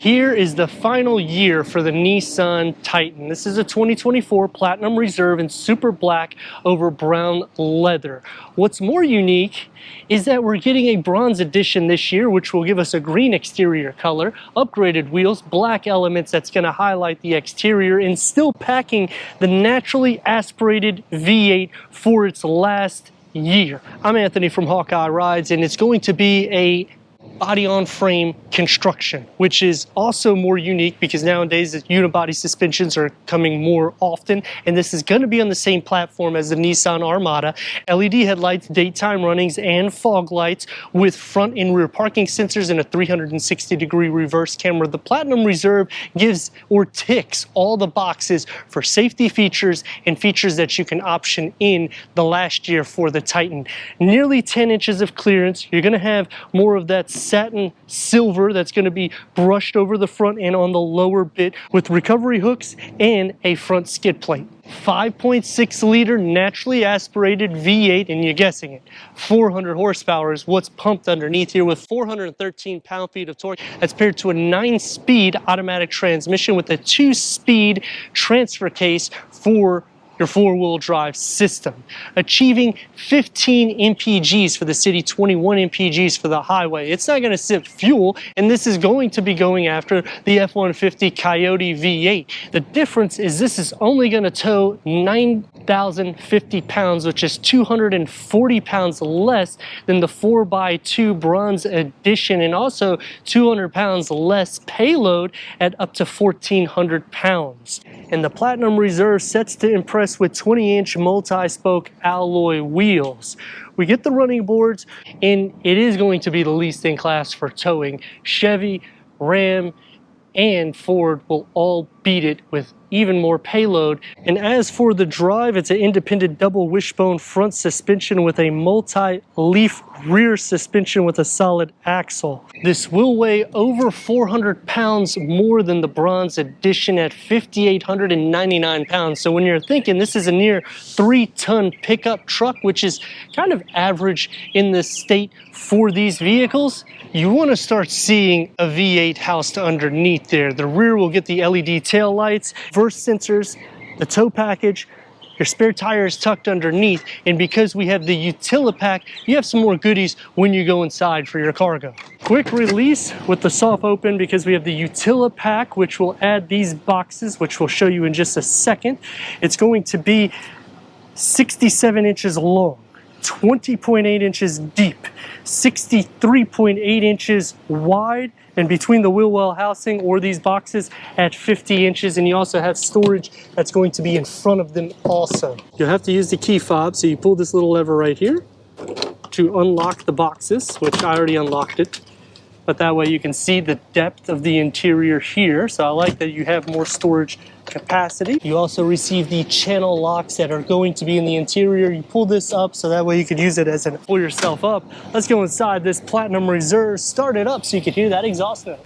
Here is the final year for the Nissan Titan. This is a 2024 Platinum Reserve in super black over brown leather. What's more unique is that we're getting a bronze edition this year, which will give us a green exterior color, upgraded wheels, black elements that's going to highlight the exterior, and still packing the naturally aspirated V8 for its last year. I'm Anthony from Hawkeye Rides, and it's going to be a body-on-frame construction, which is also more unique because nowadays the unibody suspensions are coming more often, and this is going to be on the same platform as the Nissan Armada. LED headlights, daytime runnings, and fog lights with front and rear parking sensors and a 360-degree reverse camera. The Platinum Reserve gives or ticks all the boxes for safety features and features that you can option in the last year for the Titan. Nearly 10 inches of clearance. You're going to have more of that satin silver that's going to be brushed over the front and on the lower bit with recovery hooks and a front skid plate. 5.6 liter naturally aspirated V8, and you're guessing it, 400 horsepower is what's pumped underneath here with 413 pound-feet of torque. That's paired to a 9-speed automatic transmission with a 2-speed transfer case for your 4-wheel drive system, achieving 15 mpgs for the city, 21 mpgs for the highway. It's not going to sip fuel, and this is going to be going after the F-150 Coyote V8. The difference is this is only going to tow 9,050 pounds, which is 240 pounds less than the 4x2 Bronze Edition, and also 200 pounds less payload at up to 1,400 pounds. And the Platinum Reserve sets to impress with 20-inch multi-spoke alloy wheels. We get the running boards, and it is going to be the least in class for towing. Chevy, Ram, and Ford will all beat it with even more payload. And as for the drive, it's an independent double wishbone front suspension with a multi-leaf rear suspension with a solid axle. This will weigh over 400 pounds more than the Bronze Edition at 5,899 pounds. So when you're thinking this is a near 3-ton pickup truck, which is kind of average in the state for these vehicles, you want to start seeing a V8 housed underneath there. The rear will get the LED tail lights, reverse sensors, the tow package, your spare tire is tucked underneath, and because we have the Utilipack, you have some more goodies when you go inside for your cargo. Quick release with the soft open because we have the Utilipack, which will add these boxes, which we'll show you in just a second. It's going to be 67 inches long, 20.8 inches deep, 63.8 inches wide, and between the wheel well housing or these boxes at 50 inches, and you also have storage that's going to be in front of them also. You'll have to use the key fob, so you pull this little lever right here to unlock the boxes, which I already unlocked it, but that way you can see the depth of the interior here. So I like that you have more storage capacity. You also receive the channel locks that are going to be in the interior. You pull this up so that way you could use it as an pull yourself up. Let's go inside this Platinum Reserve, start it up so you can hear that exhaust note.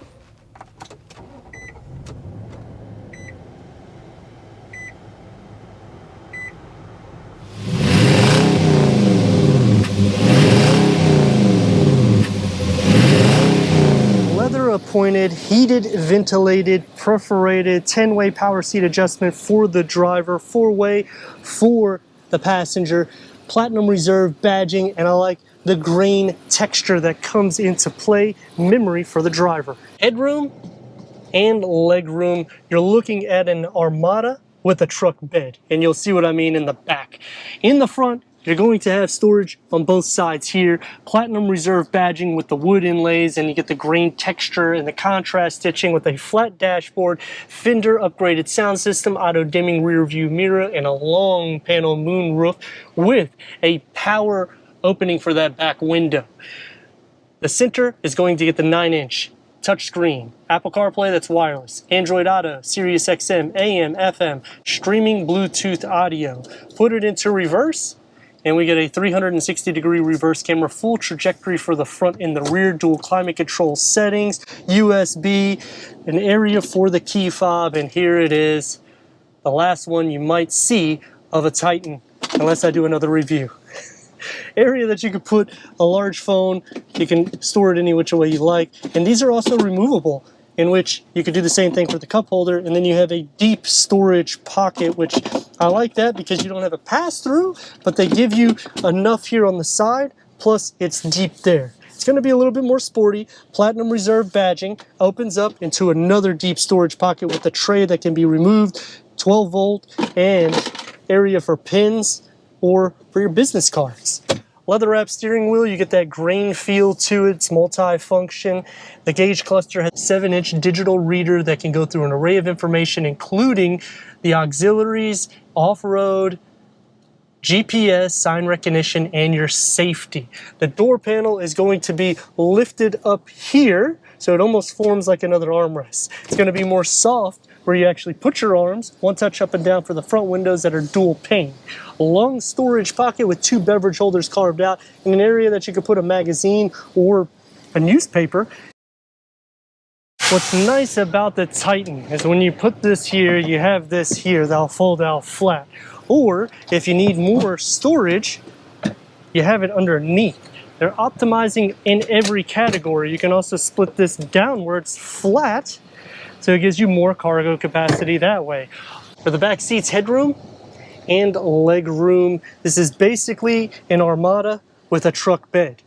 Appointed, heated, ventilated, perforated, 10-way power seat adjustment for the driver, 4-way for the passenger, Platinum Reserve badging, and I like the grain texture that comes into play, memory for the driver. Headroom and legroom, you're looking at an Armada with a truck bed, and you'll see what I mean in the back. In the front, you're going to have storage on both sides here. Platinum Reserve badging with the wood inlays, and you get the grain texture and the contrast stitching with a flat dashboard, fender upgraded sound system, auto dimming rear view mirror, and a long panel moon roof with a power opening for that back window. The center is going to get the 9-inch touchscreen, Apple CarPlay that's wireless, Android Auto, Sirius XM, AM, FM, streaming Bluetooth audio. Put it into reverse, and we get a 360-degree reverse camera, full trajectory for the front and the rear, dual climate control settings, USB, an area for the key fob, and here it is, the last one you might see of a Titan, unless I do another review. area that you could put a large phone. You can store it any which way you like. And these are also removable. in which you could do the same thing for the cup holder, and then you have a deep storage pocket, which I like that because you don't have a pass-through, but they give you enough here on the side, plus it's deep there. It's going to be a little bit more sporty. Platinum Reserve badging opens up into another deep storage pocket with a tray that can be removed, 12 volt, and area for pins or for your business cards. Leather wrap steering wheel, you get that grain feel to it. It's multi-function. The gauge cluster has a 7-inch digital reader that can go through an array of information, including the auxiliaries, off-road, GPS, sign recognition, and your safety. The door panel is going to be lifted up here, so it almost forms like another armrest. It's going to be more soft, where you actually put your arms, one touch up and down for the front windows that are dual pane. A long storage pocket with 2 beverage holders carved out in an area that you could put a magazine or a newspaper. What's nice about the Titan is when you put this here, you have this here that'll fold out flat. Or if you need more storage, you have it underneath. They're optimizing in every category. You can also split this downwards flat, so it gives you more cargo capacity that way. For the back seats, headroom and leg room. This is basically an Armada with a truck bed.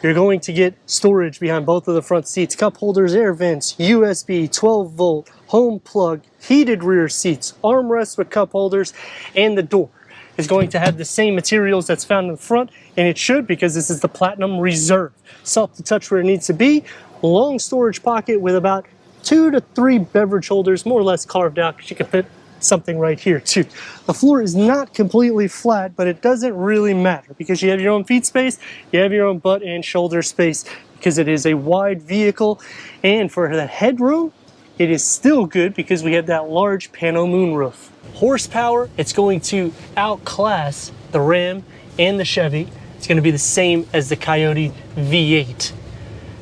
You're going to get storage behind both of the front seats, cup holders, air vents, USB, 12 volt, home plug, heated rear seats, armrests with cup holders, and the door is going to have the same materials that's found in the front, and it should because this is the Platinum Reserve. Soft to touch where it needs to be, long storage pocket with about 2 to 3 beverage holders, more or less carved out because you can fit something right here too. The floor is not completely flat, but it doesn't really matter because you have your own feet space, you have your own butt and shoulder space because it is a wide vehicle. And for the headroom, it is still good because we have that large pano moonroof. Horsepower, it's going to outclass the Ram and the Chevy. It's going to be the same as the Coyote V8.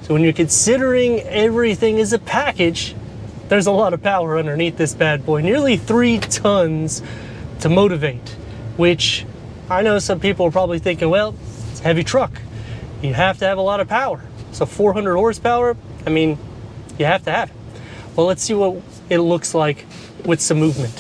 So when you're considering everything as a package, there's a lot of power underneath this bad boy. Nearly 3 tons to motivate, which I know some people are probably thinking, well, it's a heavy truck. You have to have a lot of power. So 400 horsepower, I mean, you have to have it. Well, let's see what it looks like with some movement.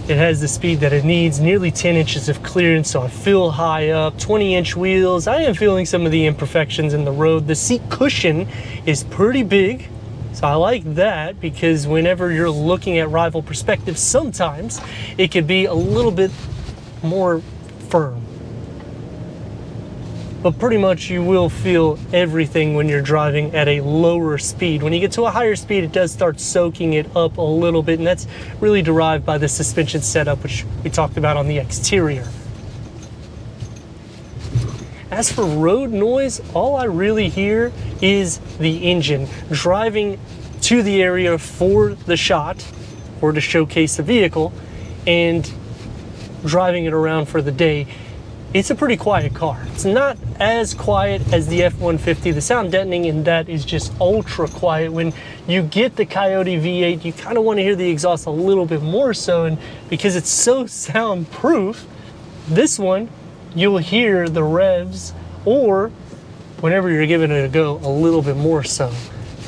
It has the speed that it needs, nearly 10 inches of clearance, so I feel high up, 20-inch wheels. I am feeling some of the imperfections in the road. The seat cushion is pretty big, so I like that because whenever you're looking at rival perspectives, sometimes it could be a little bit more firm. But pretty much you will feel everything when you're driving at a lower speed. When you get to a higher speed, it does start soaking it up a little bit, and that's really derived by the suspension setup, which we talked about on the exterior. As for road noise, all I really hear is the engine. Driving to the area for the shot or to showcase the vehicle and driving it around for the day, it's a pretty quiet car. It's not as quiet as the F-150. The sound deadening in that is just ultra quiet. When you get the Coyote V8, you kind of want to hear the exhaust a little bit more so, and because it's so soundproof, this one, you'll hear the revs, or whenever you're giving it a go, a little bit more so.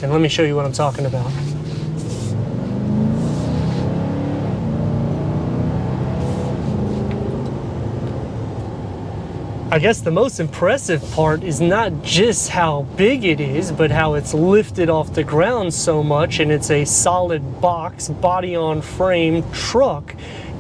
And let me show you what I'm talking about. I guess the most impressive part is not just how big it is, but how it's lifted off the ground so much, and it's a solid box, body on frame truck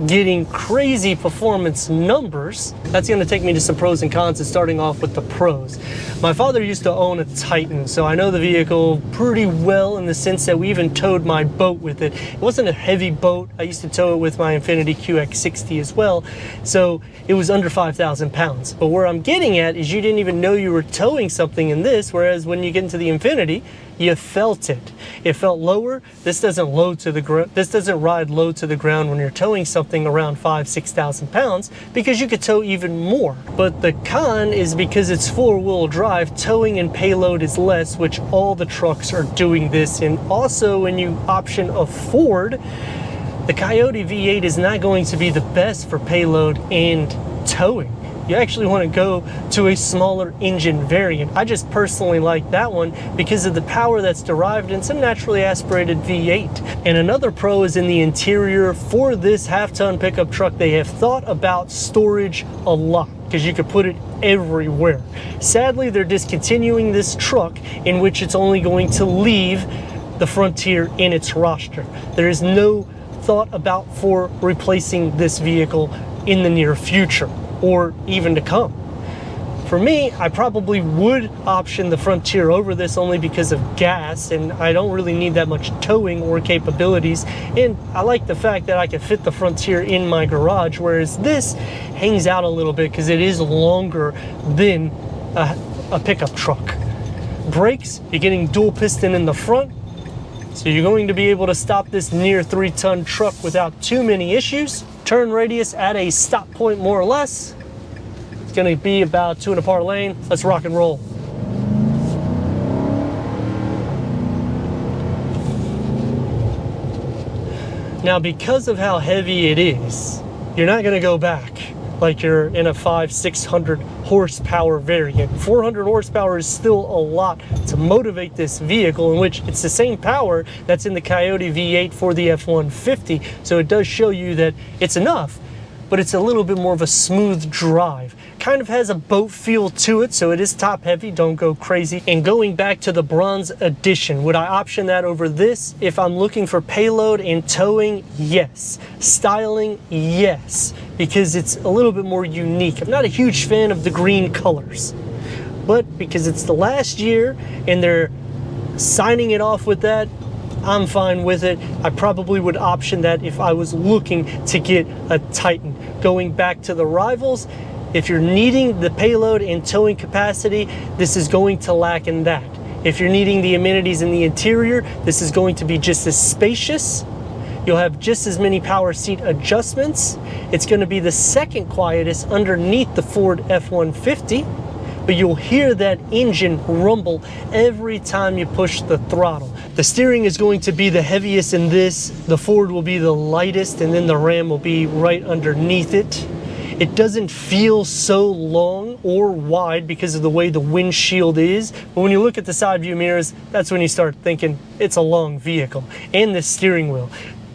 getting crazy performance numbers. That's going to take me to some pros and cons, and starting off with the pros. My father used to own a Titan, so I know the vehicle pretty well in the sense that we even towed my boat with it. It wasn't a heavy boat. I used to tow it with my Infiniti QX60 as well, so it was under 5,000 pounds. But where I'm getting at is you didn't even know you were towing something in this, whereas when you get into the Infiniti, you felt it. It felt lower. This doesn't load to the ground. This doesn't ride low to the ground when you're towing something around 5,000–6,000 pounds, because you could tow even more. But the con is because it's 4-wheel drive, towing and payload is less, which all the trucks are doing this. And also, when you option a Ford, the Coyote V8 is not going to be the best for payload and towing. you actually want to go to a smaller engine variant. I just personally like that one because of the power that's derived in some naturally aspirated V8. And another pro is in the interior. For this half-ton pickup truck, they have thought about storage a lot, because you could put it everywhere. Sadly, they're discontinuing this truck, in which it's only going to leave the Frontier in its roster. There is no thought about for replacing this vehicle in the near future or even to come. For me, I probably would option the Frontier over this only because of gas, and I don't really need that much towing or capabilities, and I like the fact that I can fit the Frontier in my garage, whereas this hangs out a little bit because it is longer than a pickup truck. Brakes, you're getting dual piston in the front, so you're going to be able to stop this near 3-ton truck without too many issues. Turn radius at a stop point more or less. It's going to be about 2 and a par lane. Let's rock and roll. Now, because of how heavy it is, you're not going to go back like you're in a 500-600 horsepower variant. 400 horsepower is still a lot to motivate this vehicle, in which it's the same power that's in the Coyote V8 for the F-150. So it does show you that it's enough, but it's a little bit more of a smooth drive. Kind of has a boat feel to it, so it is top heavy, don't go crazy. And going back to the Bronze Edition, would I option that over this? If I'm looking for payload and towing, yes. Styling, yes, because it's a little bit more unique. I'm not a huge fan of the green colors, but because it's the last year and they're signing it off with that, I'm fine with it. I probably would option that if I was looking to get a Titan. Going back to the rivals, if you're needing the payload and towing capacity, this is going to lack in that. If you're needing the amenities in the interior, this is going to be just as spacious. You'll have just as many power seat adjustments. It's going to be the second quietest underneath the Ford F-150, but you'll hear that engine rumble every time you push the throttle. The steering is going to be the heaviest in this. The Ford will be the lightest, and then the Ram will be right underneath it. It doesn't feel so long or wide because of the way the windshield is, but when you look at the side view mirrors, that's when you start thinking it's a long vehicle. And the steering wheel.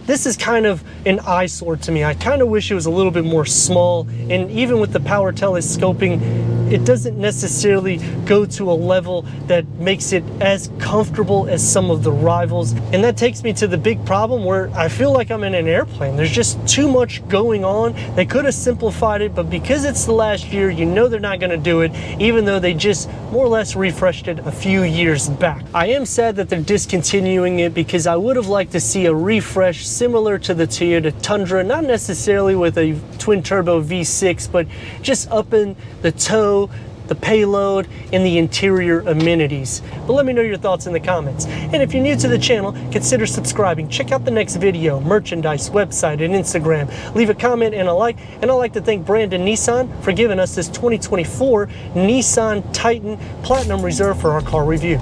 This is kind of an eyesore to me. I kind of wish it was a little bit more small, and even with the power telescoping, it doesn't necessarily go to a level that makes it as comfortable as some of the rivals. And that takes me to the big problem where I feel like I'm in an airplane. There's just too much going on. They could have simplified it, but because it's the last year, you know they're not going to do it, even though they just more or less refreshed it a few years back. I am sad that they're discontinuing it because I would have liked to see a refresh similar to the Toyota Tundra, not necessarily with a twin turbo V6, but just upping the tow, the payload, and the interior amenities. But let me know your thoughts in the comments. And if you're new to the channel, consider subscribing. Check out the next video, merchandise, website, and Instagram. Leave a comment and a like. And I'd like to thank Brandon Nissan for giving us this 2024 Nissan Titan Platinum Reserve for our car review.